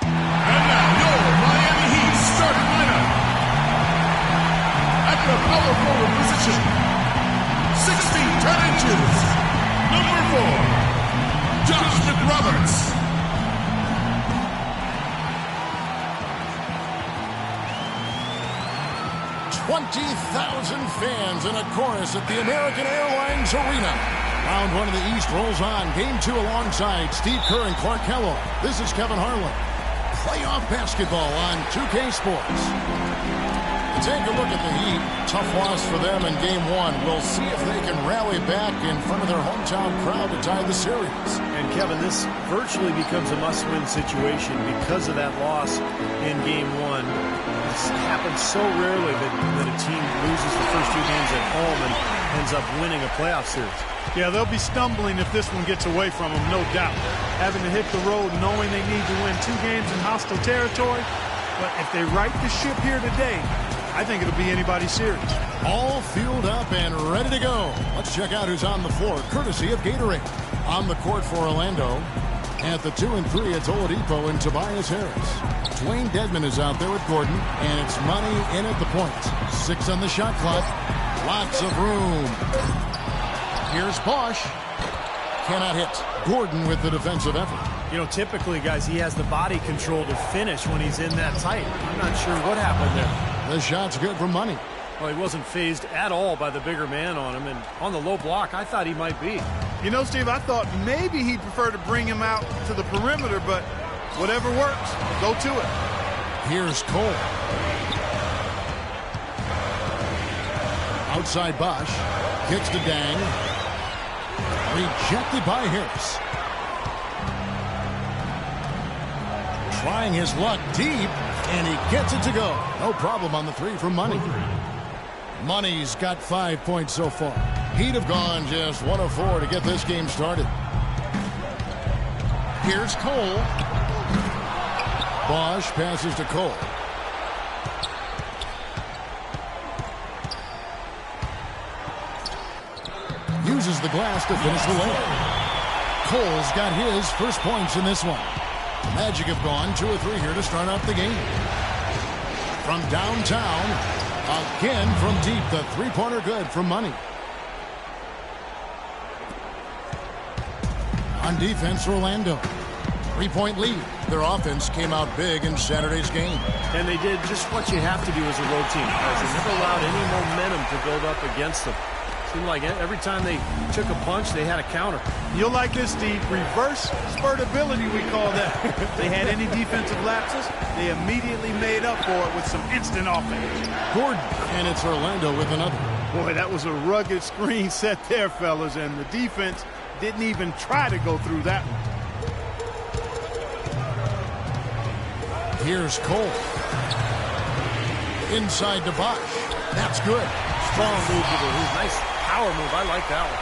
And now your Miami Heat starting lineup. At the power forward position, 6 feet 10 inches, number 4, Josh McRoberts. 20,000 fans in a chorus at the American Airlines Arena. Round 1 of the East rolls on. Game 2 alongside Steve Kerr and Clark Kellogg. This is Kevin Harlan. Playoff basketball on 2K Sports. Take a look at the Heat. Tough loss for them in Game 1. We'll see if they can rally back in front of their hometown crowd to tie the series. And Kevin, this virtually becomes a must-win situation because of that loss in Game 1. This happens so rarely that a team loses the first 2 games at home and ends up winning a playoff series. Yeah, they'll be stumbling if this one gets away from them, no doubt. Having to hit the road knowing they need to win 2 games in hostile territory. But if they right the ship here today, I think it'll be anybody's series. All fueled up and ready to go. Let's check out who's on the floor, courtesy of Gatorade. On the court for Orlando, at the 2 and 3, it's Oladipo and Tobias Harris. Dwayne Dedmon is out there with Gordon, and it's Money in at the point. 6 on the shot clock. Lots of room. Here's Bosch. Cannot hit. Gordon with the defensive effort. You know, typically, guys, he has the body control to finish when he's in that tight. I'm not sure what happened there. The shot's good for Money. Well, he wasn't phased at all by the bigger man on him, and on the low block, I thought he might be. You know, Steve, I thought maybe he'd prefer to bring him out to the perimeter, but whatever works, go to it. Here's Cole. Outside Bosch. Kicks to Dang. Rejected by Harris. Trying his luck deep, and he gets it to go. No problem on the 3 from Money. Money's got 5 points so far. He'd have gone just 1 of 4 to get this game started. Here's Cole. Bosch passes to Cole. Uses the glass to finish the layup. Cole's got his first points in this one. Magic have gone 2 or 3 here to start out the game. From downtown, again from deep, the 3-pointer good from Money. On defense, Orlando. 3-point lead. Their offense came out big in Saturday's game. And they did just what you have to do as a road team. They never allowed any momentum to build up against them. Seemed like every time they took a punch, they had a counter. You'll like this, Steve. Reverse spurtability, we call that. If they had any defensive lapses, they immediately made up for it with some instant offense. Gordon, and it's Orlando with another. Boy, that was a rugged screen set there, fellas, and the defense didn't even try to go through that one. Here's Cole. Inside to Bosch. That's good. Strong move to the hoop. Nice power move. I like that one.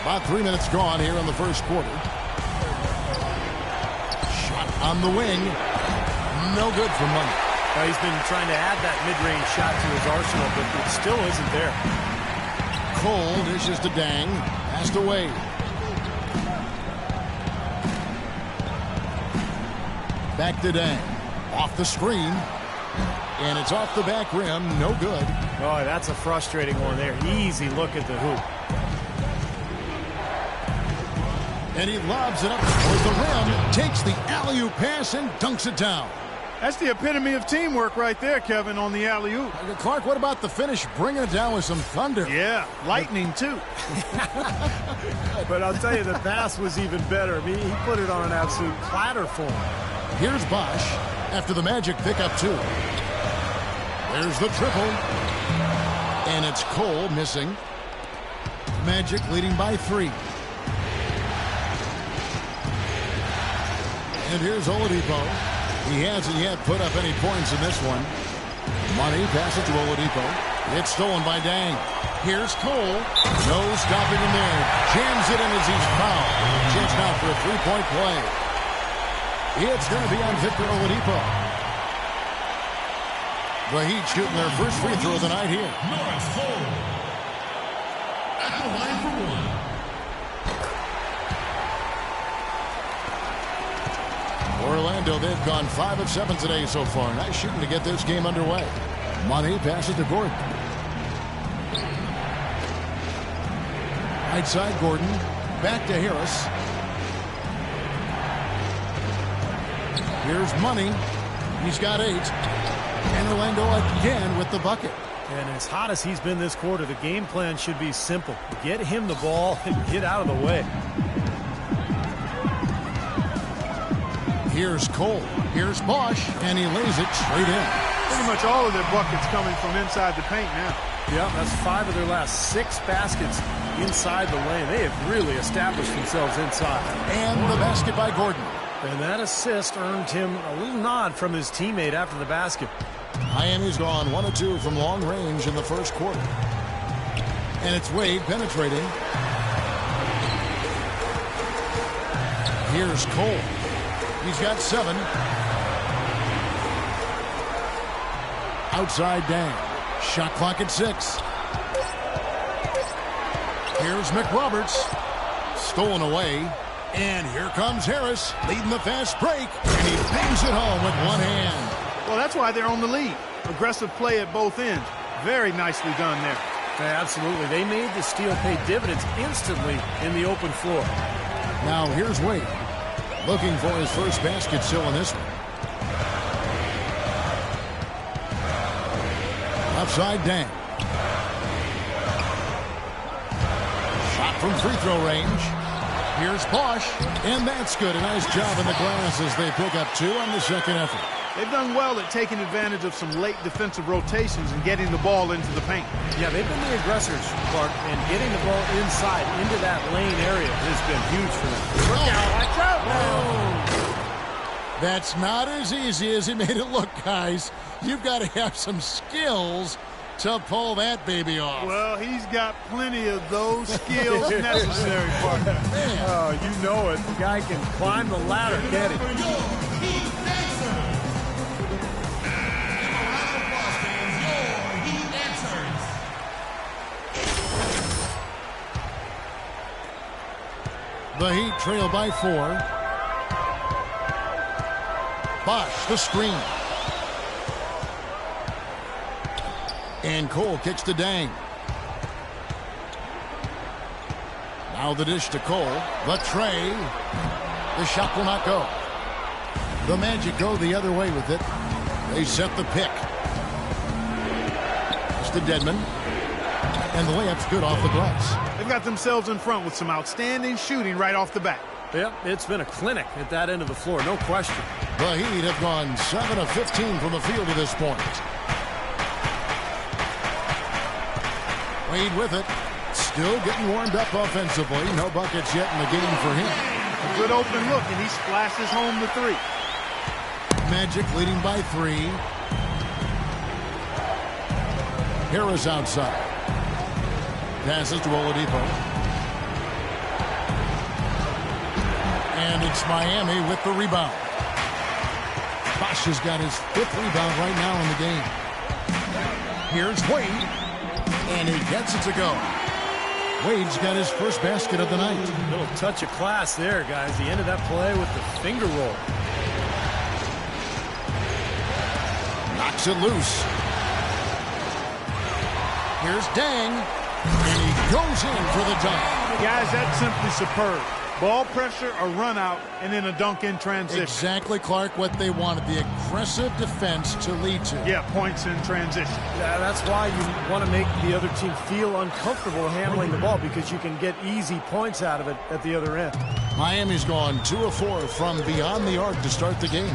About 3 minutes gone here in the first quarter. Shot on the wing. No good for Money. He's been trying to add that mid-range shot to his arsenal, but it still isn't there. Cole dishes to Dang. Passed away. Back to Dang. Off the screen. And it's off the back rim. No good. Oh, that's a frustrating one there. Easy look at the hoop. And he lobs it up toward the rim. Takes the alley-oop pass and dunks it down. That's the epitome of teamwork right there, Kevin, on the alley-oop. Clark, what about the finish? Bringing it down with some thunder. Yeah, lightning, too. But I'll tell you, the pass was even better. I mean, he put it on an absolute platter for him. Here's Bosch after the Magic pick up 2. There's the triple. And it's Cole missing. Magic leading by 3. And here's Oladipo. He hasn't yet put up any points in this one. Money passes to Oladipo. It's stolen by Dang. Here's Cole. No stopping him there. Jams it in as he's fouled. Chance now for a 3-point play. It's going to be on Victor Oladipo. The Heat shooting their first free throw of the night here. Norris Cole. At the line for 1. Orlando Orlando. They've gone 5 of 7 today so far. Nice shooting to get this game underway. Money passes to Gordon. Right side, Gordon. Back to Harris. Here's Money. He's got 8. And Orlando again with the bucket. And as hot as he's been this quarter, the game plan should be simple. Get him the ball and get out of the way. Here's Cole. Here's Bosch. And he lays it straight in. Pretty much all of their buckets coming from inside the paint now. Yeah, that's 5 of their last 6 baskets inside the lane. They have really established themselves inside. And the basket by Gordon. And that assist earned him a little nod from his teammate after the basket. Miami's gone 1 of 2 from long range in the first quarter. And it's Wade penetrating. Here's Cole. He's got 7. Outside Dang. Shot clock at 6. Here's McRoberts. Stolen away. And here comes Harris, leading the fast break. And he bangs it home with one hand. Well, that's why they're on the lead. Aggressive play at both ends. Very nicely done there. Yeah, absolutely. They made the steal pay dividends instantly in the open floor. Now here's Wade. Looking for his first basket still in this one. Outside Dang. Shot from free throw range. Here's Bosch. And that's good. A nice job in the glass as they pick up 2 on the second effort. They've done well at taking advantage of some late defensive rotations and getting the ball into the paint. Yeah, they've been the aggressors, Clark, and getting the ball inside into that lane area has been huge for them. Look out, watch out now. That's not as easy as he made it look, guys. You've got to have some skills to pull that baby off. Well, he's got plenty of those skills necessary, partner. Oh, you know it. The guy can climb the ladder, get it. The Heat trail by 4. Bosch, the screen. And Cole kicks to Dang. Now the dish to Cole. The tray. The shot will not go. The Magic go the other way with it. They set the pick. It's to Dedmon. And the layup's good off the glass. They've got themselves in front with some outstanding shooting right off the bat. Yep, it's been a clinic at that end of the floor, no question. The Heat have gone 7 of 15 from the field to this point. Wade with it. Still getting warmed up offensively. No buckets yet in the game for him. A good open look, and he splashes home the 3. Magic leading by 3. Harris outside. Passes to Oladipo. And it's Miami with the rebound. Bosch has got his 5th rebound right now in the game. Here's Wade. And he gets it to go. Wade's got his first basket of the night. A little touch of class there, guys. He ended that play with the finger roll. Knocks it loose. Here's Dang. And he goes in for the dunk. Guys, that's simply superb. Ball pressure, a run out, and then a dunk in transition. Exactly, Clark, what they wanted. The aggressive defense to lead to. Yeah, points in transition. Yeah, that's why you want to make the other team feel uncomfortable handling the ball, because you can get easy points out of it at the other end. Miami's gone 2 of 4 from beyond the arc to start the game.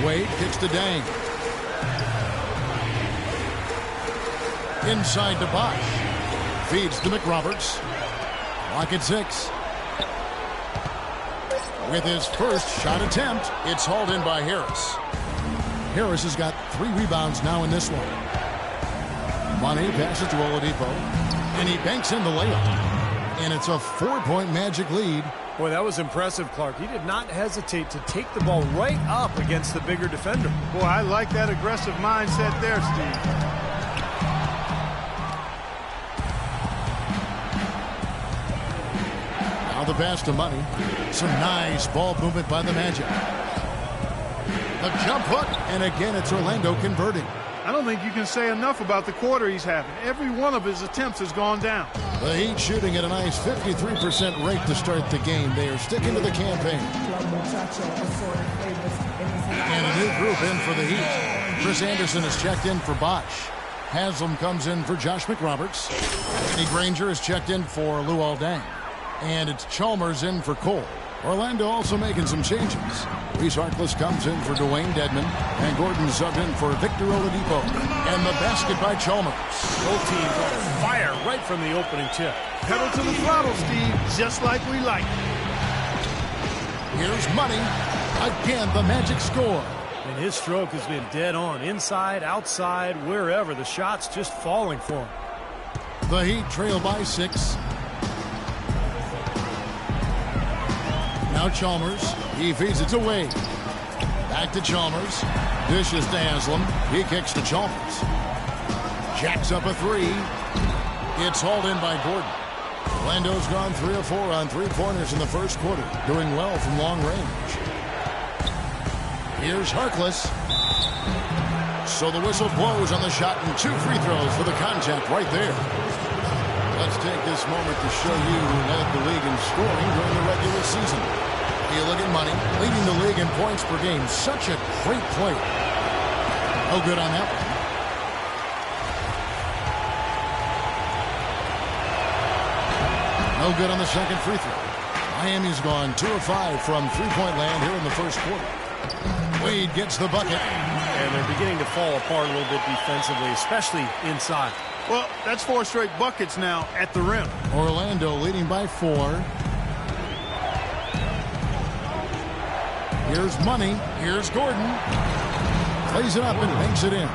Wade kicks to Dang. Inside to Bosch. Feeds to McRoberts. Clock at 6. With his first shot attempt, it's hauled in by Harris. Harris has got 3 rebounds now in this one. Money passes to Oladipo. And he banks in the layup. And it's a 4-point Magic lead. Boy, that was impressive, Clark. He did not hesitate to take the ball right up against the bigger defender. Boy, I like that aggressive mindset there, Steve. the pass to Money. Some nice ball movement by the Magic. The jump hook, and again it's Orlando converting. I don't think you can say enough about the quarter he's having. Every one of his attempts has gone down. The Heat shooting at a nice 53% rate to start the game. They are sticking to the campaign. And a new group in for the Heat. Chris Anderson is checked in for Bosch. Haslam comes in for Josh McRoberts. Danny Granger is checked in for Luol Deng. And it's Chalmers in for Cole. Orlando also making some changes. Reese Harkless comes in for Dwayne Dedman. And Gordon subbed in for Victor Oladipo. And the basket by Chalmers. Both teams on fire right from the opening tip. Pedal to the throttle, Steve, just like we like. Here's Money. Again, the Magic score. And his stroke has been dead on. Inside, outside, wherever. The shot's just falling for him. The Heat trail by 6. Now Chalmers. He feeds it to Wade. Back to Chalmers. Dishes to Haslam. He kicks to Chalmers. Jacks up a 3. It's hauled in by Gordon. Orlando's gone 3 of 4 on three-pointers in the first quarter. Doing well from long range. Here's Harkless. So the whistle blows on the shot and 2 free throws for the contact right there. Let's take this moment to show you who led the league in scoring during the regular season. You look at Money, leading the league in points per game. Such a great play. No good on that one. No good on the second free throw. Miami's gone 2 of 5 from three-point land here in the first quarter. Wade gets the bucket. And they're beginning to fall apart a little bit defensively, especially inside. Well, that's 4 straight buckets now at the rim. Orlando leading by 4. Here's Money. Here's Gordon. Plays it up and banks it in.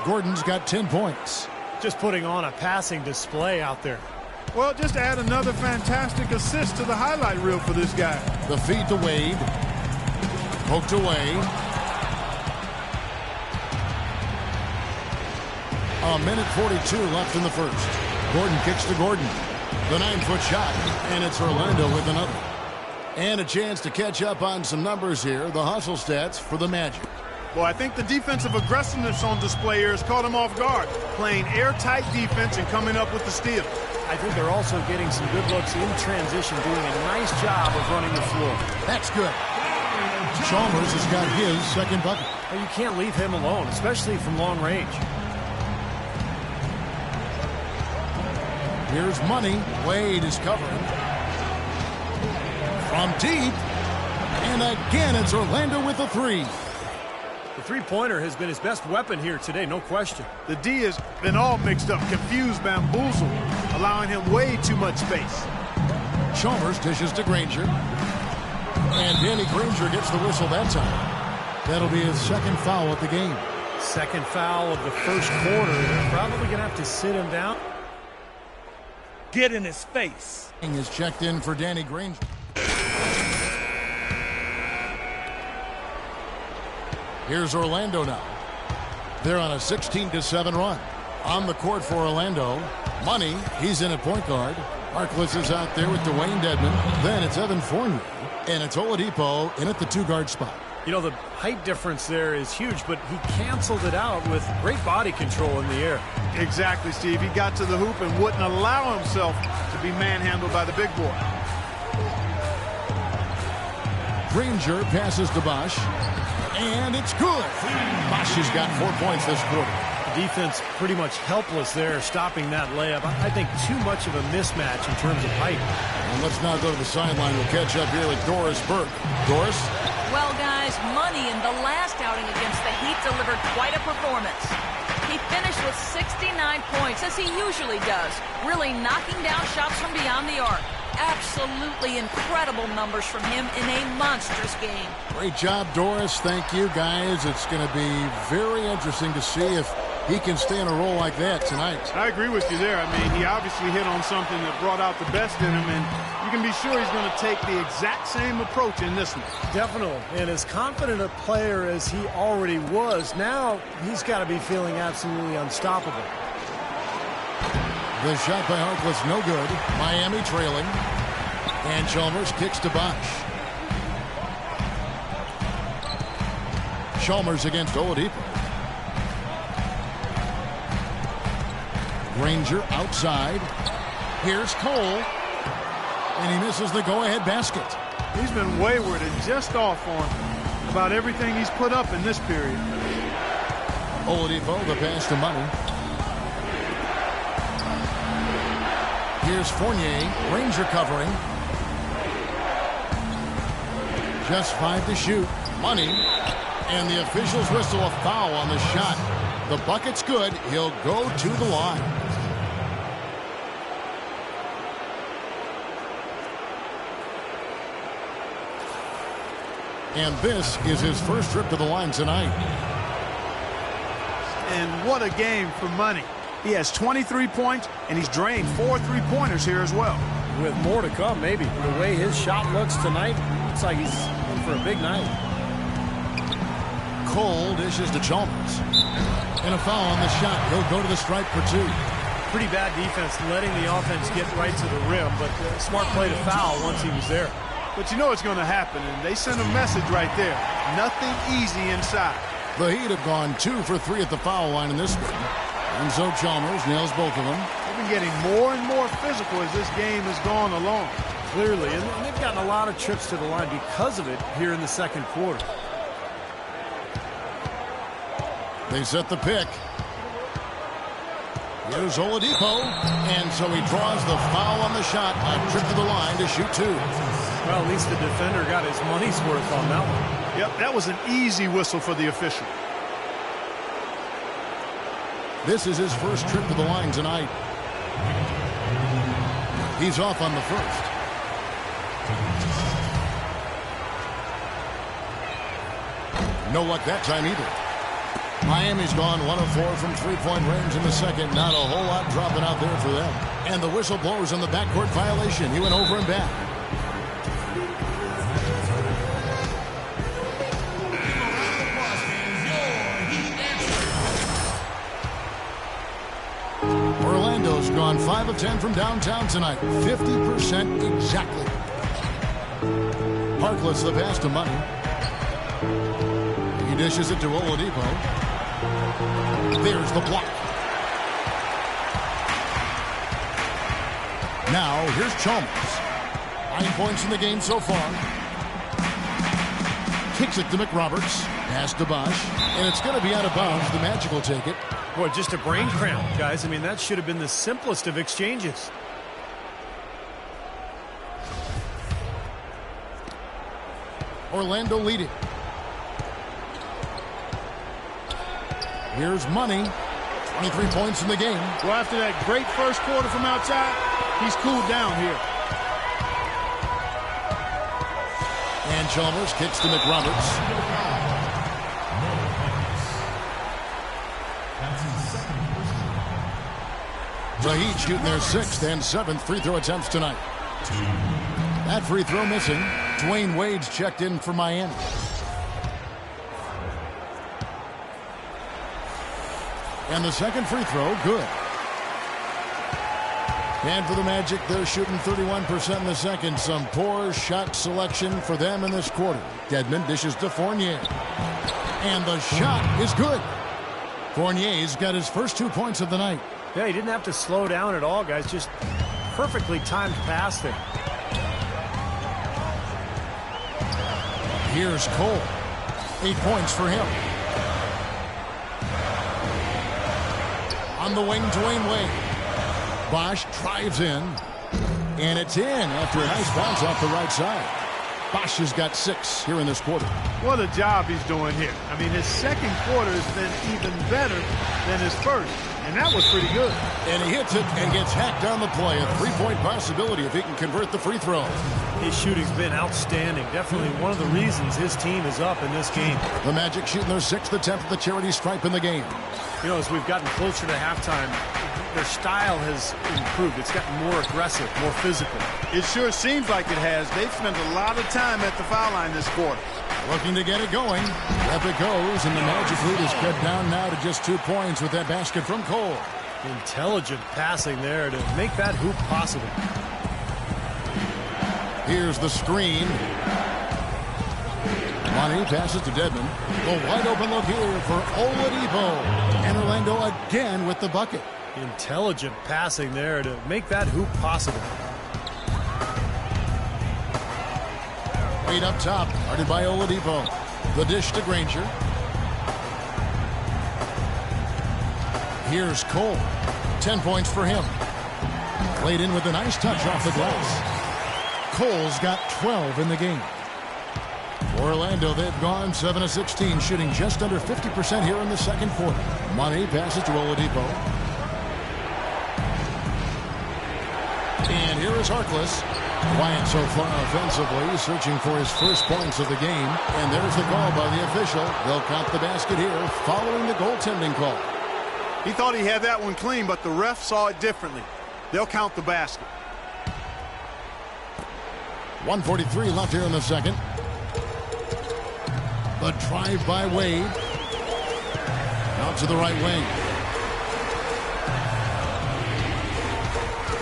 Gordon's got 10 points. Just putting on a passing display out there. Well, just add another fantastic assist to the highlight reel for this guy. The feed to Wade. Poked away. A minute 42 left in the first. Gordon kicks to Gordon. The 9-foot shot. And it's Orlando with another. And a chance to catch up on some numbers here. The hustle stats for the Magic. Well, I think the defensive aggressiveness on display here has caught him off guard. Playing airtight defense and coming up with the steal. I think they're also getting some good looks in transition, doing a nice job of running the floor. That's good. Chalmers has got his second bucket. Well, you can't leave him alone, especially from long range. Here's Money. Wade is covering. From deep. And again, it's Orlando with a 3. The three-pointer has been his best weapon here today, no question. The D has been all mixed up, confused, bamboozled, allowing him way too much space. Chalmers dishes to Granger. And Danny Granger gets the whistle that time. That'll be his second foul of the game. Second foul of the first quarter. They're probably going to have to sit him down. Get in his face. Is checked in for Danny Granger. Here's Orlando now. They're on a 16-7 run. On the court for Orlando. Money, he's in at point guard. Harkless is out there with Dwayne Dedman. Then it's Evan Fournier. And it's Oladipo in at the 2-guard spot. You know, the height difference there is huge, but he canceled it out with great body control in the air. Exactly, Steve. He got to the hoop and wouldn't allow himself to be manhandled by the big boy. Granger passes to Bosch. And it's good. Bosch has got 4 points this quarter. Defense pretty much helpless there, stopping that layup. I think too much of a mismatch in terms of height. And let's now go to the sideline. We'll catch up here with Doris Burke. Doris? Well, guys, Money in the last outing against the Heat delivered quite a performance. He finished with 69 points, as he usually does, really knocking down shots from beyond the arc. Absolutely incredible numbers from him in a monstrous game. Great job, Doris. Thank you, guys. It's going to be very interesting to see if he can stay in a role like that tonight. I agree with you there. I mean, he obviously hit on something that brought out the best in him, and you can be sure he's going to take the exact same approach in this one. Definitely. And as confident a player as he already was, now he's got to be feeling absolutely unstoppable. The shot by Harkless, no good. Miami trailing. And Chalmers kicks to Bosch. Chalmers against Oladipo. Granger outside. Here's Cole. And he misses the go-ahead basket. He's been wayward and just off on about everything he's put up in this period. Oladipo, the pass to Money. Here's Fournier. Granger covering. Just 5 to shoot. Money. And the officials whistle a foul on the shot. The bucket's good. He'll go to the line. And this is his first trip to the line tonight. And what a game for Money. He has 23 points, and he's drained 4 3-pointers here as well. With more to come, maybe. The way his shot looks tonight, looks like he's in for a big night. Cole dishes to Chalmers. And a foul on the shot. He'll go to the stripe for 2. Pretty bad defense, letting the offense get right to the rim, but smart play to foul once he was there. But you know it's going to happen, and they send a message right there. Nothing easy inside. The Heat have gone 2 for 3 at the foul line in this one. And so Chalmers nails both of them. They've been getting more and more physical as this game has gone along. Clearly, and they've gotten a lot of trips to the line because of it here in the second quarter. They set the pick. Here's Oladipo. And so he draws the foul on the shot. A trip to the line to shoot 2. Well, at least the defender got his money's worth on that one. Yep, that was an easy whistle for the official. This is his first trip to the line tonight. He's off on the first. No luck that time either. Miami's gone 1 of 4 from three-point range in the second. Not a whole lot dropping out there for them. And the whistle blows on the backcourt violation. He went over and back. Orlando's gone 5 of 10 from downtown tonight. 50% exactly. Harkless the pass to Money. He dishes it to Oladipo. There's the block. Now here's Chalmers. 9 points in the game so far. Kicks it to McRoberts. Pass to Bosch. And it's going to be out of bounds. The Magic will take it. Boy, just a brain cramp, guys. I mean, that should have been the simplest of exchanges. Orlando leading. Here's Money. 23 points in the game. Well, after that great first quarter from outside, he's cooled down here. And Chalmers kicks to McRoberts. The Heat shooting their 6th and 7th free throw attempts tonight. That free throw missing. Dwayne Wade's checked in for Miami. And the second free throw, good. And for the Magic, they're shooting 31% in the second. Some poor shot selection for them in this quarter. Dedmon dishes to Fournier. And the shot is good. Fournier's got his first 2 points of the night. Yeah, he didn't have to slow down at all, guys. Just perfectly timed pass there. Here's Cole. 8 points for him. On the wing, Dwayne Wade. Bosch drives in. And it's in after a nice bounce off the right side. Bosch has got 6 here in this quarter. What a job he's doing here. I mean, his second quarter has been even better than his first. And that was pretty good. And he hits it and gets hacked on the play. A 3-point possibility if he can convert the free throw. His shooting's been outstanding. Definitely one of the reasons his team is up in this game. The Magic shooting their 6th attempt at the charity stripe in the game. You know, as we've gotten closer to halftime, their style has improved. It's gotten more aggressive, more physical. It sure seems like it has. They've spent a lot of time at the foul line this quarter. Looking to get it going. Up it goes, and the Magic lead is cut down now to just 2 points with that basket from Cole. Intelligent passing there to make that hoop possible. Here's the screen. Money passes to Dedmon. The wide open look here for Oladipo. And Orlando again with the bucket. Intelligent passing there to make that hoop possible. Right up top, guarded by Oladipo. The dish to Granger. Here's Cole. 10 points for him. Played in with a nice touch off the glass. Cole's got 12 in the game. For Orlando, they've gone 7 of 16, shooting just under 50% here in the second quarter. Money passes to Oladipo. And here is Harkless. Quiet so far offensively, searching for his first points of the game. And there's the call by the official. They'll count the basket here following the goaltending call. He thought he had that one clean, but the ref saw it differently. They'll count the basket. 1:43 left here in the second. The drive by Wade. Out to the right wing.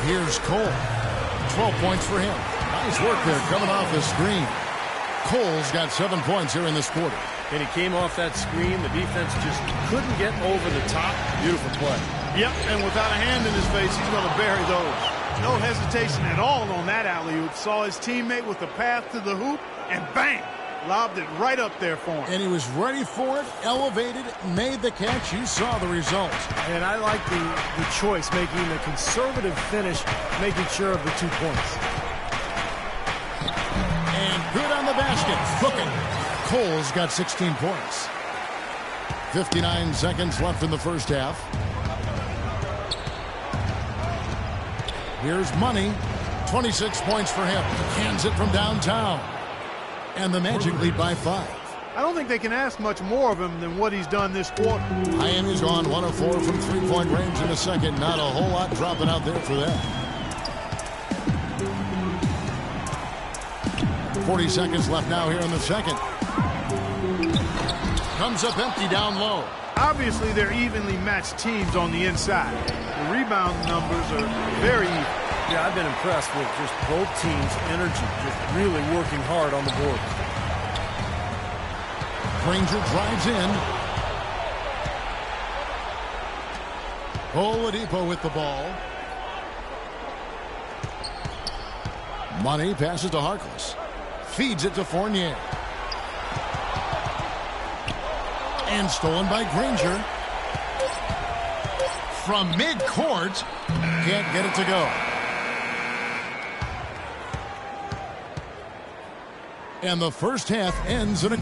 Here's Cole. 12 points for him. Nice work there coming off the screen. Cole's got 7 points here in this quarter. And he came off that screen. The defense just couldn't get over the top. Beautiful play. Yep, and without a hand in his face, he's going to bury those. No hesitation at all on that alley-oop. Saw his teammate with the path to the hoop, and bang! Lobbed it right up there for him. And he was ready for it, elevated, made the catch. You saw the result. And I like the choice, making the conservative finish, making sure of the 2 points. And good on the basket. Cooking. Cole's got 16 points. 59 seconds left in the first half. Here's Money. 26 points for him. Hands it from downtown. And the Magic lead by 5. I don't think they can ask much more of him than what he's done this quarter. Miami's gone 1 of 4 from three-point range in the second. Not a whole lot dropping out there for them. 40 seconds left now here in the second. Comes up empty down low. Obviously, they're evenly matched teams on the inside. The rebound numbers are very even. Yeah, I've been impressed with just both teams' energy, just really working hard on the board. Granger drives in. Oladipo with the ball. Money passes to Harkless. Feeds it to Fournier. And stolen by Granger. From midcourt. Can't get it to go. And the first half ends in a...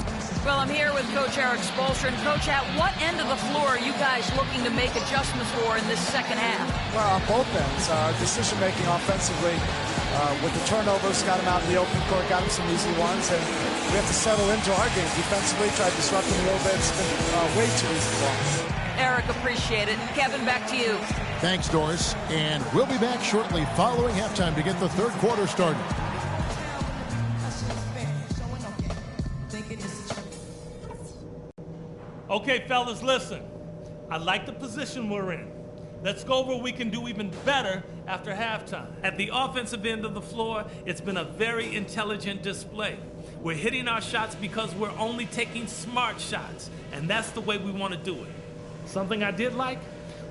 Well, I'm here with Coach Eric Spoelstra. And Coach, at what end of the floor are you guys looking to make adjustments for in this second half? Well, on both ends. Decision-making offensively with the turnovers, got him out in the open court, got him some easy ones, and we have to settle into our game. Defensively, try to disrupt him a little bit. It's been way too easy for us. Eric, appreciate it. Kevin, back to you. Thanks, Doris. And we'll be back shortly following halftime to get the third quarter started. Okay, fellas, listen. I like the position we're in. Let's go over what we can do even better after halftime. At the offensive end of the floor, it's been a very intelligent display. We're hitting our shots because we're only taking smart shots, and that's the way we want to do it. Something I did like?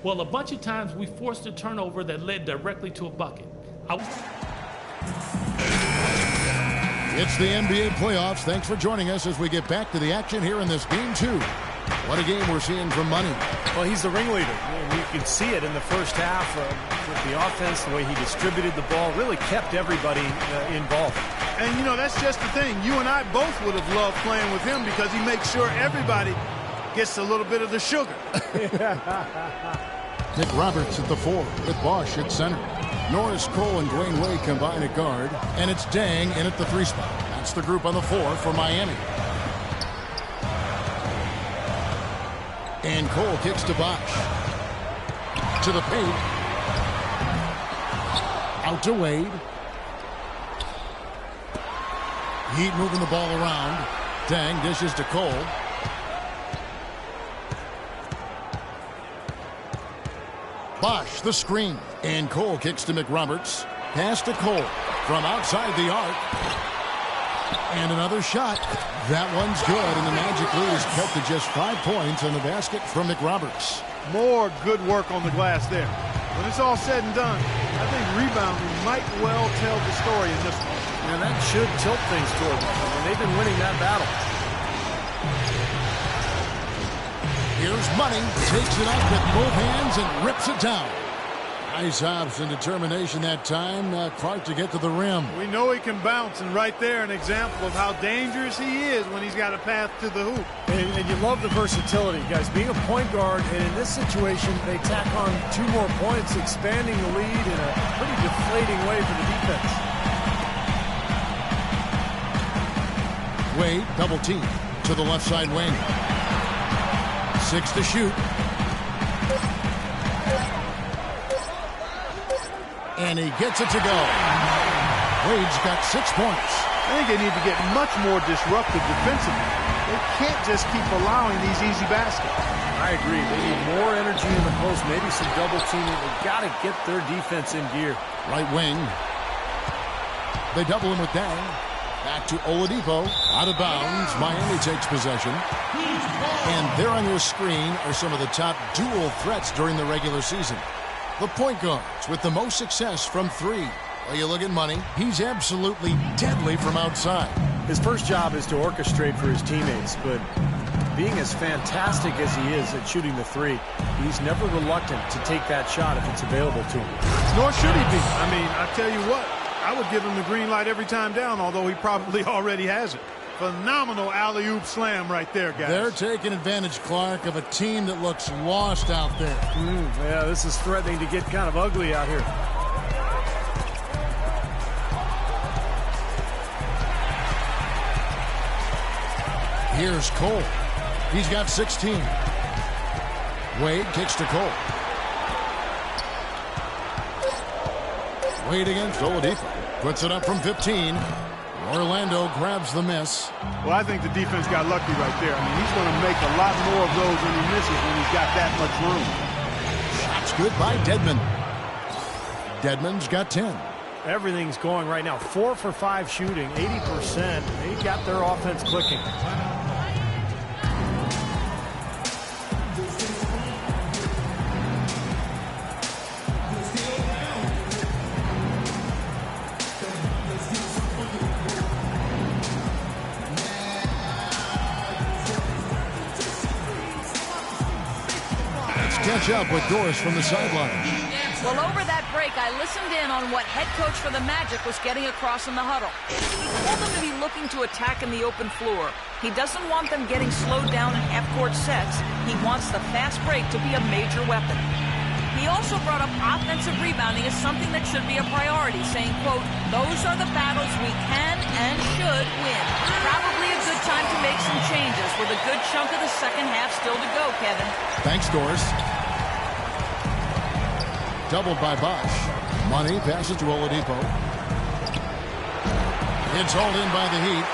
Well, a bunch of times we forced a turnover that led directly to a bucket. It's the NBA playoffs. Thanks for joining us as we get back to the action here in this game 2. What a game we're seeing from Money. Well, he's the ringleader. You can see it in the first half with the offense, the way he distributed the ball, really kept everybody involved. And, you know, that's just the thing. You and I both would have loved playing with him because he makes sure everybody gets a little bit of the sugar. Nick Roberts at the 4 with Bosch at center. Norris, Cole, and Dwayne Wade combine at guard. And it's Dang in at the 3 spot. That's the group on the 4 for Miami. And Cole kicks to Bosch. To the paint. Out to Wade. Heat moving the ball around. Dang dishes to Cole. Bosch the screen. And Cole kicks to McRoberts. Pass to Cole from outside the arc. And another shot. That one's good, and the Magic lead is cut to just 5 points on the basket from McRoberts. More good work on the glass there. When it's all said and done, I think rebounding might well tell the story in this one. And that should tilt things toward them. And they've been winning that battle. Here's Money. Takes it up with both hands and rips it down. Nice hops and determination that time. Clark to get to the rim. We know he can bounce, and right there an example of how dangerous he is when he's got a path to the hoop. And you love the versatility, guys. Being a point guard, and in this situation, they tack on 2 more points, expanding the lead in a pretty deflating way for the defense. Wade, double team to the left side wing. 6 to shoot. And he gets it to go. Wade's got 6 points. I think they need to get much more disruptive defensively. They can't just keep allowing these easy baskets. I agree. They need more energy in the post, maybe some double teaming. They've got to get their defense in gear. Right wing. They double him with Dang. Back to Oladipo. Out of bounds. Miami takes possession. And there on your screen are some of the top dual threats during the regular season. The point guards with the most success from 3. Well, you look at Money, he's absolutely deadly from outside. His first job is to orchestrate for his teammates, but being as fantastic as he is at shooting the 3, he's never reluctant to take that shot if it's available to him. Nor should he be. I mean, I tell you what, I would give him the green light every time down, although he probably already has it. Phenomenal alley-oop slam right there, guys. They're taking advantage, Clark, of a team that looks lost out there. Yeah, this is threatening to get kind of ugly out here. Here's Cole. He's got 16. Wade kicks to Cole. Wade against Oladipo. Puts it up from 15. Orlando grabs the miss. Well, I think the defense got lucky right there. I mean, he's going to make a lot more of those when he misses when he's got that much room. Shots good by Dedmon. Dedmon's got 10. Everything's going right now. 4 for 5 shooting, 80%. They got their offense clicking. Catch up with Doris from the sideline. Well, over that break, I listened in on what head coach for the Magic was getting across in the huddle. He told them to be looking to attack in the open floor. He doesn't want them getting slowed down in half-court sets. He wants the fast break to be a major weapon. He also brought up offensive rebounding as something that should be a priority, saying, quote, "Those are the battles we can and should win." Probably a good time to make some changes with a good chunk of the second half still to go, Kevin. Thanks, Doris. Doubled by Bosch. Money passes to Oladipo. It's hauled in by the Heat.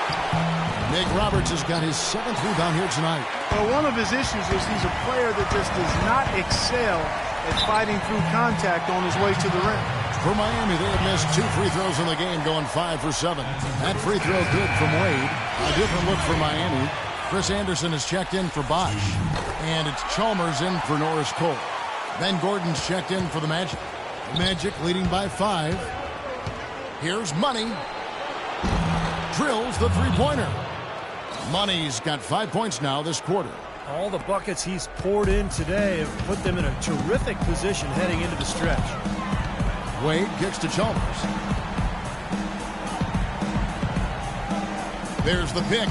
Nick Roberts has got his 7th rebound here tonight. Well, one of his issues is he's a player that just does not excel at fighting through contact on his way to the rim. For Miami, they have missed 2 free throws in the game, going 5 for 7. That free throw good from Wade. A different look for Miami. Chris Anderson has checked in for Bosch. And it's Chalmers in for Norris Cole. Ben Gordon's checked in for the Magic. Magic leading by 5. Here's Money. Drills the three-pointer. Money's got 5 points now this quarter. All the buckets he's poured in today have put them in a terrific position heading into the stretch. Wade kicks to Chalmers. There's the pick.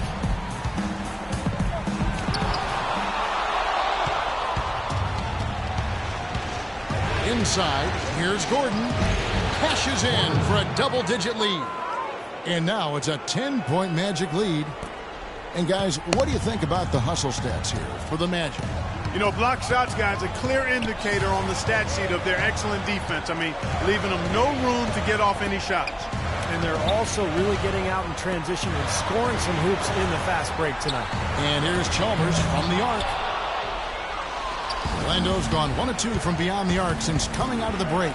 Inside, here's Gordon. Cashes in for a double-digit lead. And now it's a 10-point Magic lead. And guys, what do you think about the hustle stats here for the Magic? You know, block shots, guys, a clear indicator on the stat sheet of their excellent defense. I mean, leaving them no room to get off any shots. And they're also really getting out in transition and scoring some hoops in the fast break tonight. And here's Chalmers from the arc. Orlando's gone 1 of 2 from beyond the arc since coming out of the break.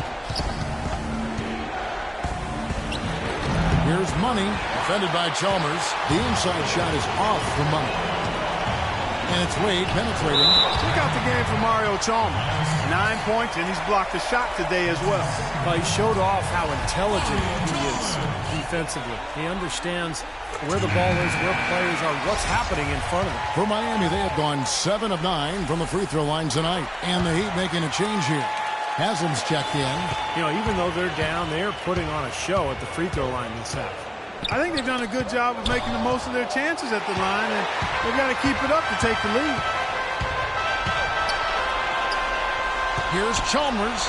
Here's Money, defended by Chalmers. The inside shot is off for Money. And it's Wade penetrating. Check out the game for Mario Chalmers. 9 points, and he's blocked a shot today as well. Well, he showed off how intelligent he is defensively. He understands where the ball is, where players are, what's happening in front of him. For Miami, they have gone 7 of 9 from the free throw line tonight. And the Heat making a change here. Haslam's checked in. You know, even though they're down, they're putting on a show at the free throw line this half. I think they've done a good job of making the most of their chances at the line, and they've got to keep it up to take the lead. Here's Chalmers.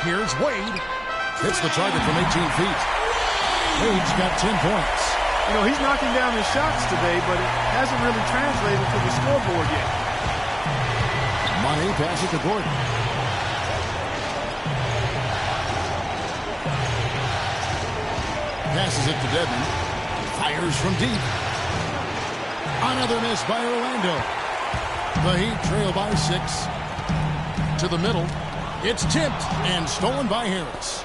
Here's Wade. Hits the target from 18 feet. Wade's got 10 points. You know, he's knocking down his shots today, but it hasn't really translated to the scoreboard yet. Money passes to Gordon. Passes it to Dedmon. Fires from deep. Another miss by Orlando. The Heat trail by 6. To the middle. It's tipped and stolen by Harris.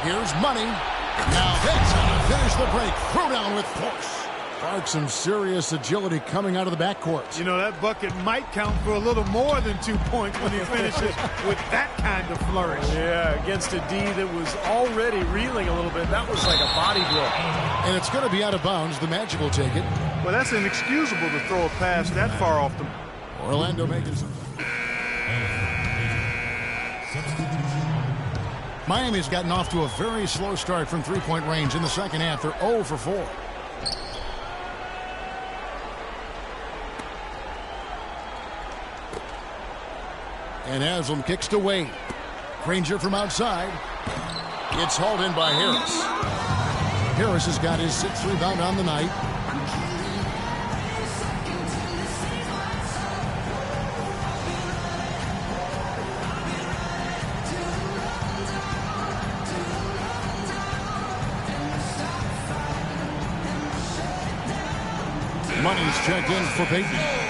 Here's Money. Now that's how to finish the break. Throw down with force. Clark, some serious agility coming out of the backcourt. You know, that bucket might count for a little more than 2 points when he finishes with that kind of flourish. Yeah, against a D that was already reeling a little bit. That was like a body blow. And it's going to be out of bounds. The Magic will take it. Well, that's inexcusable to throw a pass that far off the... Orlando making some... Miami's gotten off to a very slow start from three-point range in the second half. They're 0 for 4. And Haslam kicks to Wade. Granger from outside. It's hauled in by Harris. Harris has got his 6th rebound on the night. Money's checked in for Peyton.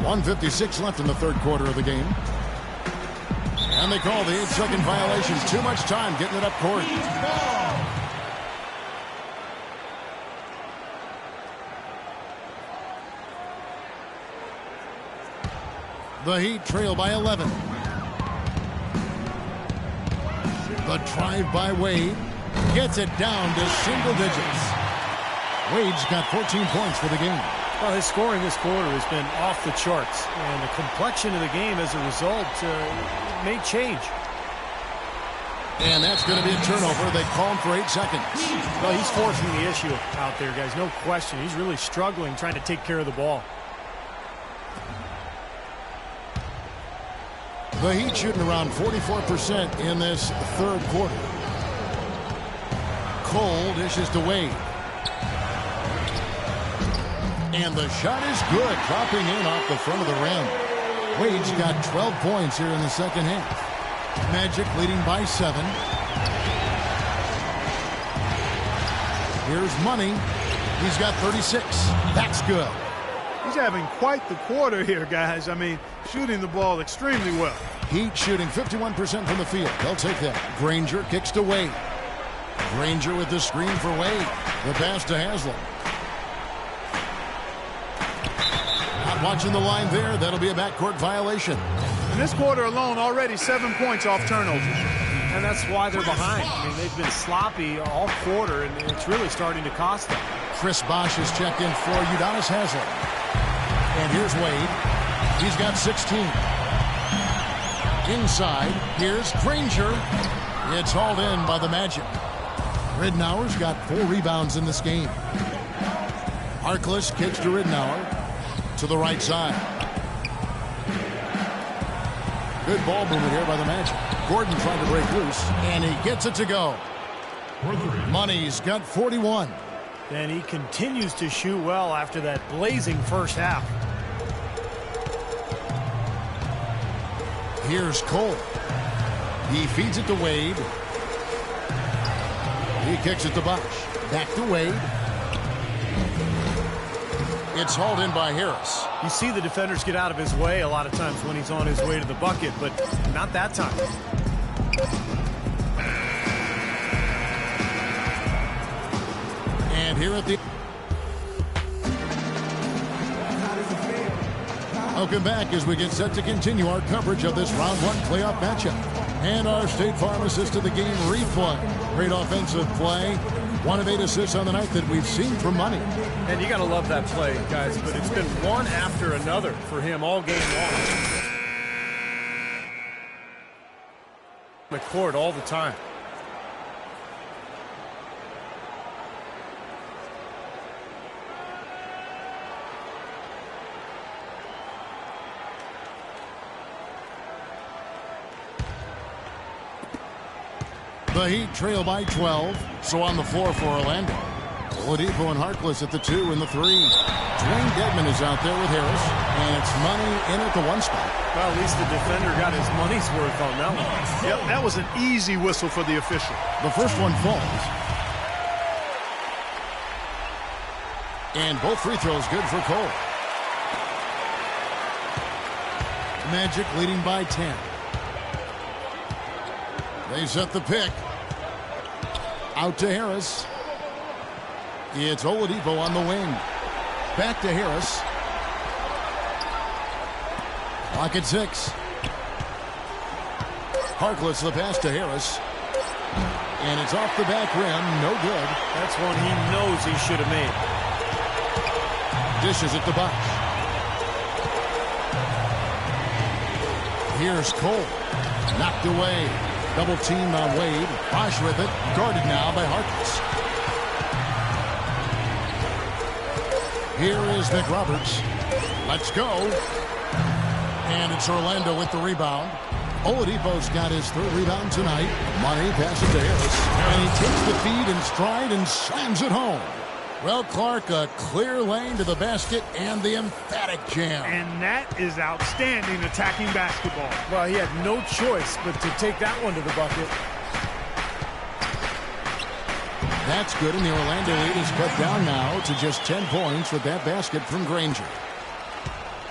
1:56 left in the third quarter of the game. And they call the 8-second violation. Too much time getting it up court. The Heat trail by 11. The drive by Wade gets it down to single digits. Wade's got 14 points for the game. Well, his scoring this quarter has been off the charts, and the complexion of the game as a result may change. And that's going to be a turnover. They call him for 8 seconds. Well, he's forcing the issue out there, guys. No question. He's really struggling trying to take care of the ball. The Heat shooting around 44% in this third quarter. Cole dishes to Wade. And the shot is good, dropping in off the front of the rim. Wade's got 12 points here in the second half. Magic leading by 7. Here's Money. He's got 36. That's good. He's having quite the quarter here, guys. I mean, shooting the ball extremely well. Heat shooting 51% from the field. They'll take that. Granger kicks to Wade. Granger with the screen for Wade. The pass to Haslam. Not watching the line there. That'll be a backcourt violation. In this quarter alone, already 7 points off turnovers. And that's why they're behind. I mean, they've been sloppy all quarter, and it's really starting to cost them. Chris Bosh has checked in for Udonis Haslam. And here's Wade. He's got 16. Inside, here's Granger. It's hauled in by the Magic. Ridnour's got 4 rebounds in this game. Harkless kicks to Ridnour to the right side. Good ball movement here by the Magic. Gordon trying to break loose, and he gets it to go. Money's got 41. And he continues to shoot well after that blazing first half. Here's Cole. He feeds it to Wade. He kicks it to Bosh. Back to Wade. It's hauled in by Harris. You see the defenders get out of his way a lot of times when he's on his way to the bucket, but not that time. And here at the... Welcome back as we get set to continue our coverage of this round one playoff matchup. And our State Farm assist to the game replay. Great offensive play. 1 of 8 assists on the night that we've seen from Money. And you got to love that play, guys, but it's been one after another for him all game long. The court all the time. The Heat trail by 12, so on the floor for Orlando. Oladipo and Harkless at the 2 and the 3. Dwayne Dedmon is out there with Harris, and it's Money in at the 1 spot. Well, at least the defender got his money's worth on that one. Yep, that was an easy whistle for the official. The first one falls. And both free throws good for Cole. Magic leading by 10. They set the pick. Out to Harris. It's Oladipo on the wing. Back to Harris. Clock at 6. Harkless the pass to Harris. And it's off the back rim. No good. That's one he knows he should have made. Dishes it to Bosh. Here's Cole. Knocked away. Double team on Wade. Bosh with it. Guarded now by Harkless. Here is McRoberts. Let's go. And it's Orlando with the rebound. Oladipo's got his 3rd rebound tonight. Money passes to Harris. And he takes the feed in stride and slams it home. Well, Clark, a clear lane to the basket and the emphatic jam. And that is outstanding attacking basketball. Well, he had no choice but to take that one to the bucket. That's good, and the Orlando lead is cut down now to just 10 points with that basket from Granger.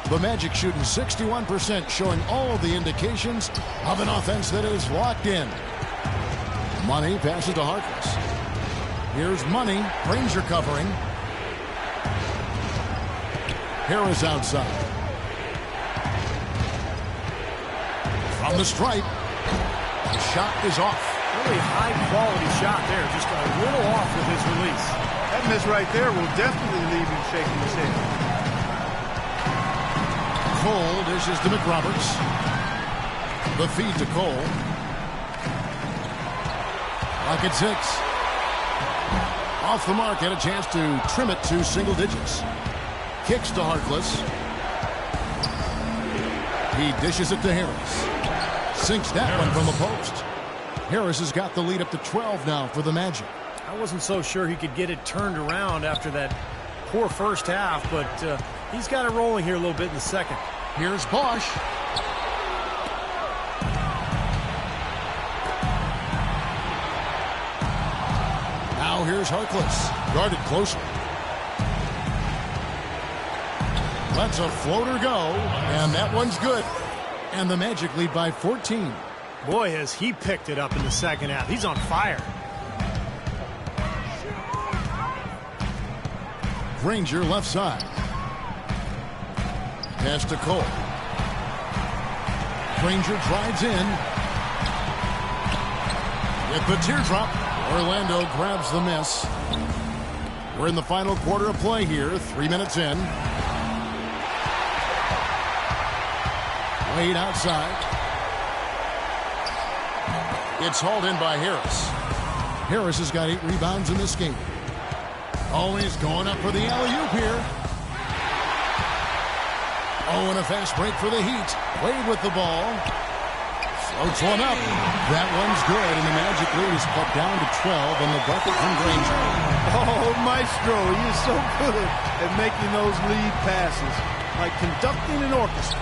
The Magic shooting 61%, showing all the indications of an offense that is locked in. Money passes to Harkless. Here's Money. Granger covering. Harris outside. From the stripe. The shot is off. Really high-quality shot there. Just a little off with his release. That miss right there will definitely leave him shaking his head. Cole dishes to McRoberts. The feed to Cole. Clock at 6. Off the mark, had a chance to trim it to single digits. Kicks to Harkless. He dishes it to Harris. Sinks that one from the post. Harris has got the lead up to 12 now for the Magic. I wasn't so sure he could get it turned around after that poor first half, but he's got it rolling here a little bit in the second. Here's Bosh. Now here's Harkless. Guarded closely. Lets a floater go, and that one's good. And the Magic lead by 14. Boy, has he picked it up in the second half. He's on fire. Granger left side. Pass to Cole. Granger drives in. With the teardrop, Orlando grabs the miss. We're in the final quarter of play here, 3 minutes in. Wade outside. It's hauled in by Harris. Harris has got 8 rebounds in this game. Always going up for the alley-oop here. Oh, and a fast break for the Heat. Wade with the ball. Floats one up. That one's good, and the Magic lead is cut down to 12 on the bucket from Granger. Oh, Maestro, he is so good at making those lead passes, like conducting an orchestra.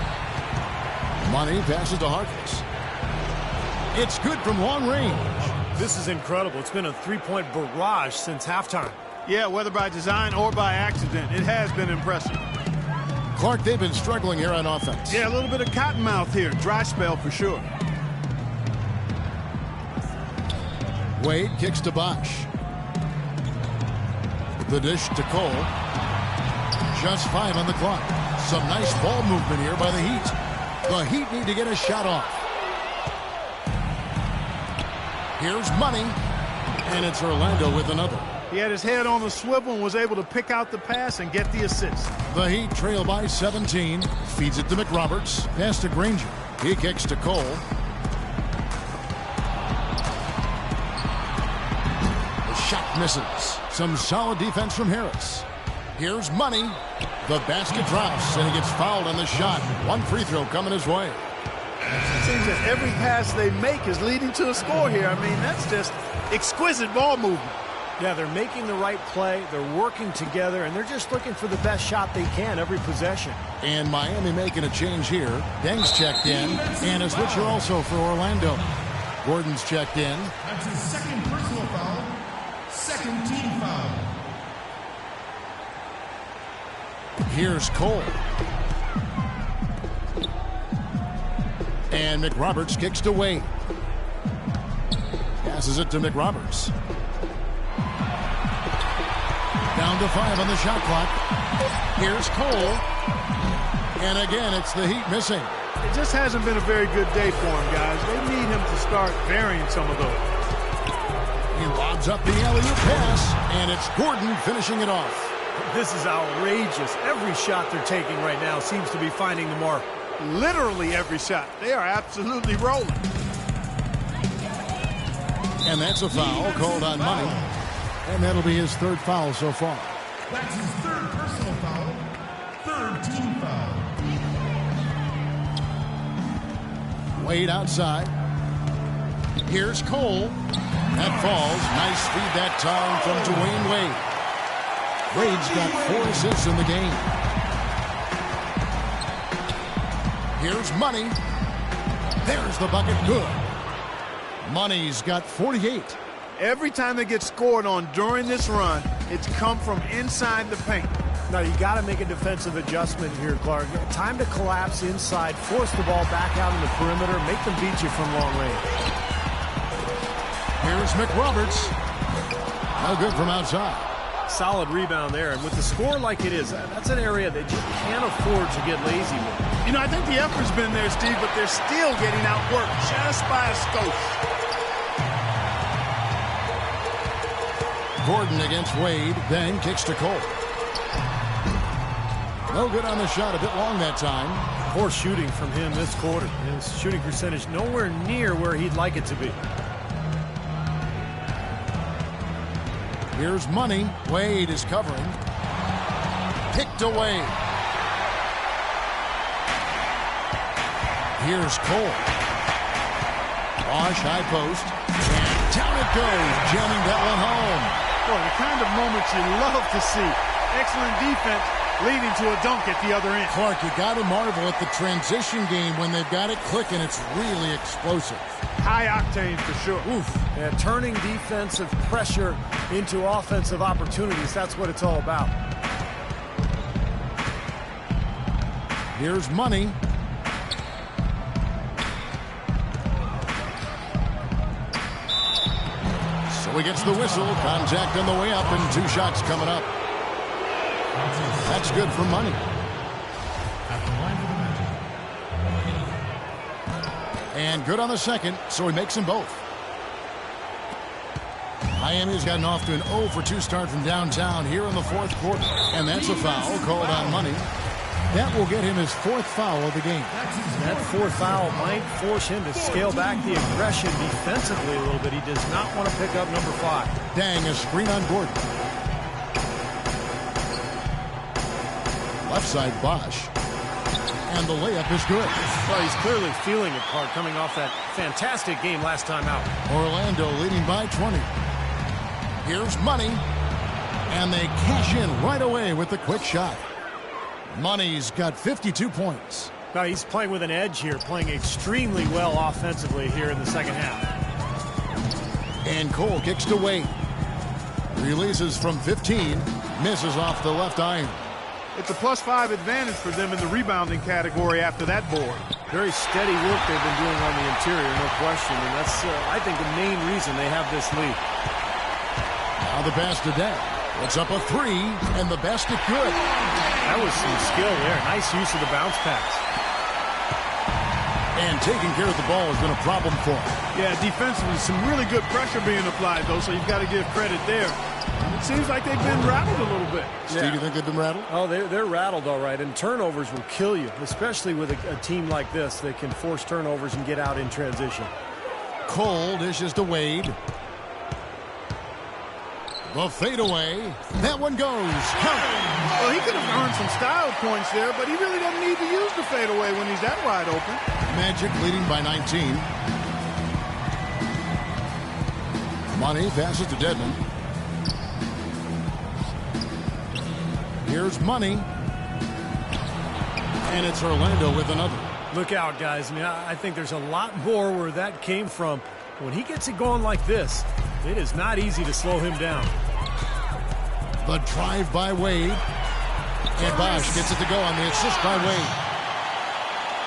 Money passes to Harkless. It's good from long range. This is incredible. It's been a three-point barrage since halftime. Yeah, whether by design or by accident, it has been impressive. Clark, they've been struggling here on offense. Yeah, a little bit of cottonmouth here. Dry spell for sure. Wade kicks to Bosch. The dish to Cole. Just 5 on the clock. Some nice ball movement here by the Heat. The Heat need to get a shot off. Here's Money. And it's Orlando with another. He had his head on the swivel and was able to pick out the pass and get the assist. The Heat trail by 17. Feeds it to McRoberts. Pass to Granger. He kicks to Cole. The shot misses. Some solid defense from Harris. Here's Money. The basket drops, and he gets fouled on the shot. One free throw coming his way. It seems that every pass they make is leading to a score here. I mean, that's just exquisite ball movement. Yeah, they're making the right play. They're working together, and they're just looking for the best shot they can every possession. And Miami making a change here. Deng's checked in, and a switcher also for Orlando. Gordon's checked in. That's his second personal foul. Second team foul. Here's Cole. And McRoberts kicks to Wade. Passes it to McRoberts. Down to 5 on the shot clock. Here's Cole. And again, it's the Heat missing. It just hasn't been a very good day for him, guys. They need him to start varying some of those. He lobs up the alley-oop pass, and it's Gordon finishing it off. This is outrageous. Every shot they're taking right now seems to be finding the mark. Literally every shot. They are absolutely rolling. And that's a foul called on Money. And that'll be his third foul so far. That's his third personal foul. Third team foul. Wade outside. Here's Cole. That falls. Nice feed that time from Dwayne Wade. Wade's got 4 assists in the game. Here's Money. There's the bucket. Good. Money's got 48. Every time they get scored on during this run, it's come from inside the paint. Now, you got to make a defensive adjustment here, Clark. Time to collapse inside, force the ball back out in the perimeter, make them beat you from long range. Here's McRoberts. No good from outside. Solid rebound there, and with the score like it is, that's an area that you can't afford to get lazy with. You know, I think the effort's been there, Steve, but they're still getting outworked just by a skosh. Gordon against Wade, then kicks to Cole. No good on the shot, a bit long that time. Poor shooting from him this quarter. His shooting percentage nowhere near where he'd like it to be. Here's Money. Wade is covering. Picked away. Here's Cole. Bosch high post. And down it goes. Jamming that one home. Boy, the kind of moments you love to see. Excellent defense leading to a dunk at the other end. Clark, you got to marvel at the transition game when they've got it clicking. It's really explosive. High octane for sure. Oof. Yeah, turning defensive pressure into offensive opportunities. That's what it's all about. Here's Money. So he gets the whistle. Contact on the way up and 2 shots coming up. That's good for Money. And good on the second, so he makes them both. Miami's gotten off to an 0 for 2 start from downtown here in the 4th quarter. And that's a foul called on Money. That will get him his 4th foul of the game. That 4th foul might force him to scale back the aggression defensively a little bit. He does not want to pick up number 5. Deng, a screen on Gordon. Left side, Bosch. And the layup is good. Well, he's clearly feeling it, Clark, coming off that fantastic game last time out. Orlando leading by 20. Here's Money. And they cash in right away with the quick shot. Money's got 52 points. Now he's playing with an edge here, playing extremely well offensively here in the second half. And Cole kicks to Wade. Releases from 15. Misses off the left iron. It's a +5 advantage for them in the rebounding category after that board. Very steady work they've been doing on the interior, no question. And that's, I think, the main reason they have this lead. Now the pass to Dang. It's up a 3, and the basket good. That was some skill there. Nice use of the bounce pass. And taking care of the ball has been a problem for him. Yeah, defensively, some really good pressure being applied, though, so you've got to give credit there. It seems like they've been rattled a little bit. Steve, you think they've been rattled? Oh, they're rattled, all right. And turnovers will kill you, especially with a team like this that can force turnovers and get out in transition. Cole dishes to Wade. The fadeaway. That one goes. Well, he could have earned some style points there, but he really doesn't need to use the fadeaway when he's that wide open. Magic leading by 19. Money passes to Dedmon. Here's Money. And it's Orlando with another. Look out, guys. I mean, I think there's a lot more where that came from. When he gets it going like this, it is not easy to slow him down. The drive by Wade. And Bosch gets it to go on the assist by Wade.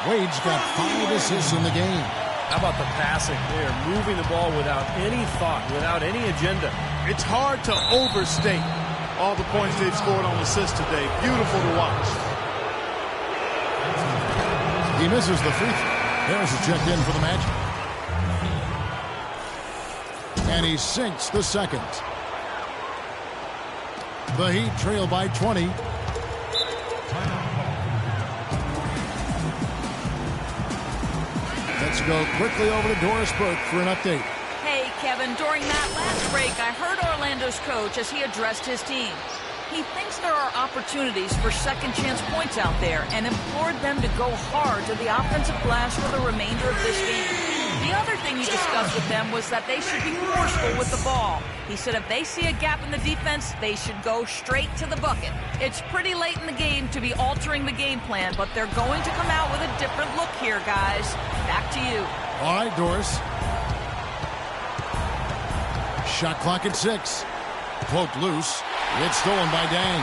Wade's got 5 assists in the game. How about the passing? They are moving the ball without any thought, without any agenda. It's hard to overstate all the points they've scored on assists today. Beautiful to watch. He misses the free throw. Harris is checked in for the Magic. And he sinks the second. The Heat trail by 20. Let's go quickly over to Doris Burke for an update. Hey, Kevin, during that last break, I heard Orlando's coach as he addressed his team. He thinks there are opportunities for second-chance points out there and implored them to go hard to the offensive glass for the remainder of this game. The other thing he discussed with them was that they should be forceful with the ball. He said if they see a gap in the defense, they should go straight to the bucket. It's pretty late in the game to be altering the game plan, but they're going to come out with a different look here, guys. Back to you. All right, Doris. Shot clock at 6. Poked loose. It's stolen by Dang.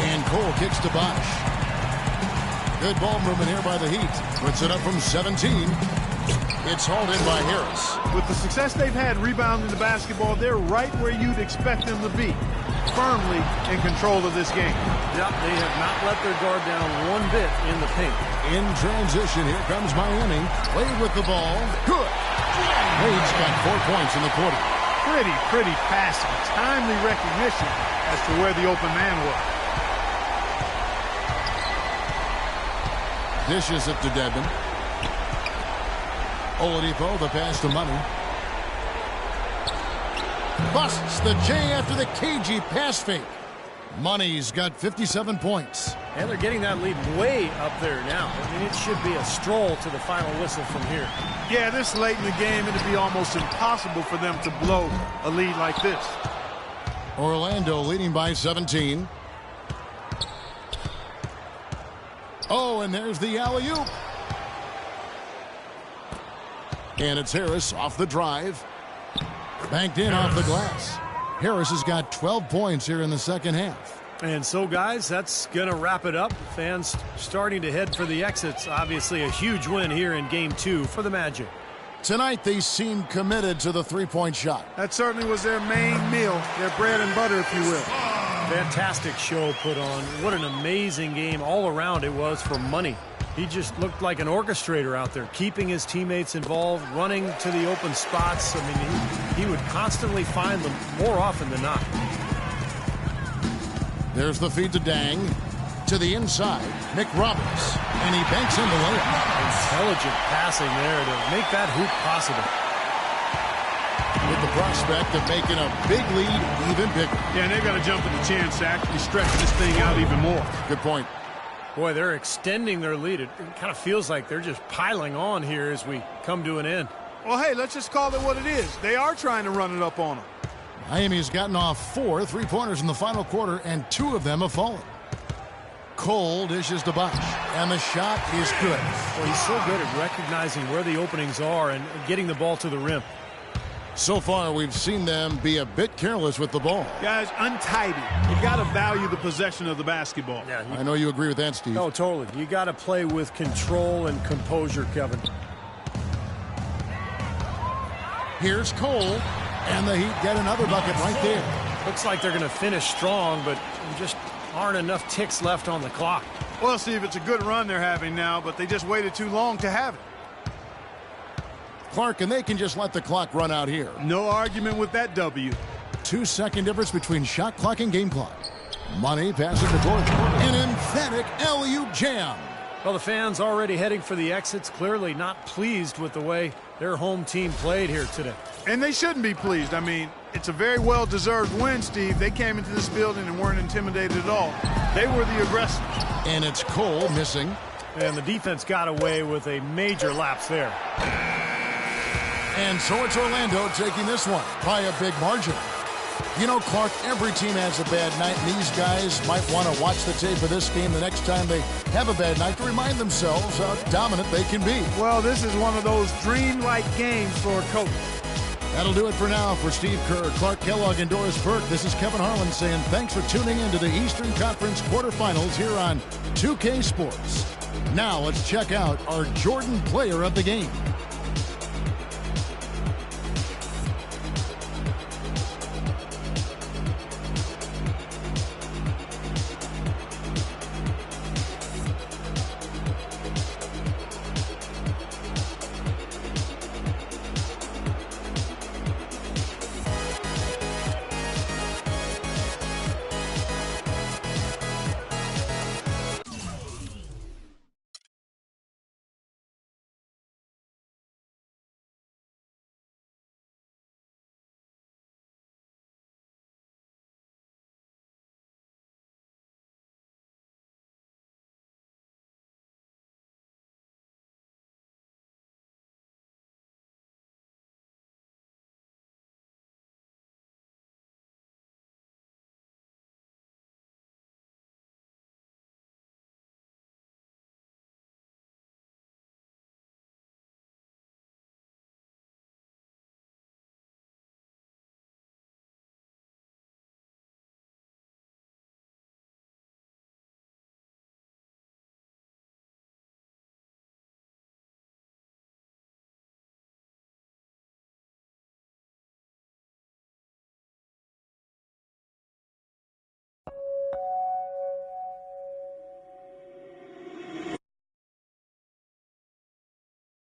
And Cole kicks to Bosch. Good ball movement here by the Heat. Puts it up from 17. It's hauled in by Harris. With the success they've had rebounding the basketball, they're right where you'd expect them to be. Firmly in control of this game. Yep, they have not let their guard down one bit in the paint. In transition, here comes Miami. Wade with the ball. Good. Wade's got 4 points in the quarter. Pretty passing. Timely recognition as to where the open man was. Dishes it to Dedmon. Oladipo, the pass to Money. Busts the J after the cagey pass fake. Money's got 57 points. And they're getting that lead way up there now. I mean, it should be a stroll to the final whistle from here. Yeah, this late in the game, it'd be almost impossible for them to blow a lead like this. Orlando leading by 17. Oh, and there's the alley-oop. And it's Harris off the drive. Banked in off the glass. Harris has got 12 points here in the second half. And so, guys, that's going to wrap it up. Fans starting to head for the exits. Obviously, a huge win here in Game 2 for the Magic. Tonight, they seem committed to the three-point shot. That certainly was their main meal, their bread and butter, if you will. Fantastic show put on. What an amazing game all around it was for Money. He just looked like an orchestrator out there, keeping his teammates involved, running to the open spots. I mean, he would constantly find them more often than not. There's the feed to Dang. To the inside, Nick Roberts. And he banks in the layup. Intelligent passing there to make that hoop possible. With the prospect of making a big lead even bigger. Yeah, and they've got to jump at the chance to actually stretch this thing out even more. Good point. Boy, they're extending their lead. It kind of feels like they're just piling on here as we come to an end. Well, hey, let's just call it what it is. They are trying to run it up on them. Miami's gotten off 4 3-pointers in the final quarter, and 2 of them have fallen. Cole dishes to Bosch, and the shot is good. Well, he's so good at recognizing where the openings are and getting the ball to the rim. So far, we've seen them be a bit careless with the ball. Guys, untidy. You got to value the possession of the basketball. Yeah, I know you agree with that, Steve. No, totally. You got to play with control and composure, Kevin. Here's Cole, and the Heat get another bucket right there. Looks like they're going to finish strong, but just aren't enough ticks left on the clock. Well, Steve, it's a good run they're having now, but they just waited too long to have it. Clark, and they can just let the clock run out here. No argument with that W. 2-second difference between shot clock and game clock. Money passes to Gordon. An emphatic alley-oop jam. Well, the fans already heading for the exits, clearly not pleased with the way their home team played here today. And they shouldn't be pleased. I mean, it's a very well-deserved win, Steve. They came into this building and weren't intimidated at all. They were the aggressors. And it's Cole missing. And the defense got away with a major lapse there. And so it's Orlando taking this one by a big margin. You know, Clark, every team has a bad night, and these guys might want to watch the tape of this game the next time they have a bad night to remind themselves how dominant they can be. Well, this is one of those dream-like games for a coach. That'll do it for now. For Steve Kerr, Clark Kellogg, and Doris Burke, this is Kevin Harlan saying thanks for tuning in to the Eastern Conference quarterfinals here on 2K Sports. Now let's check out our Jordan player of the game.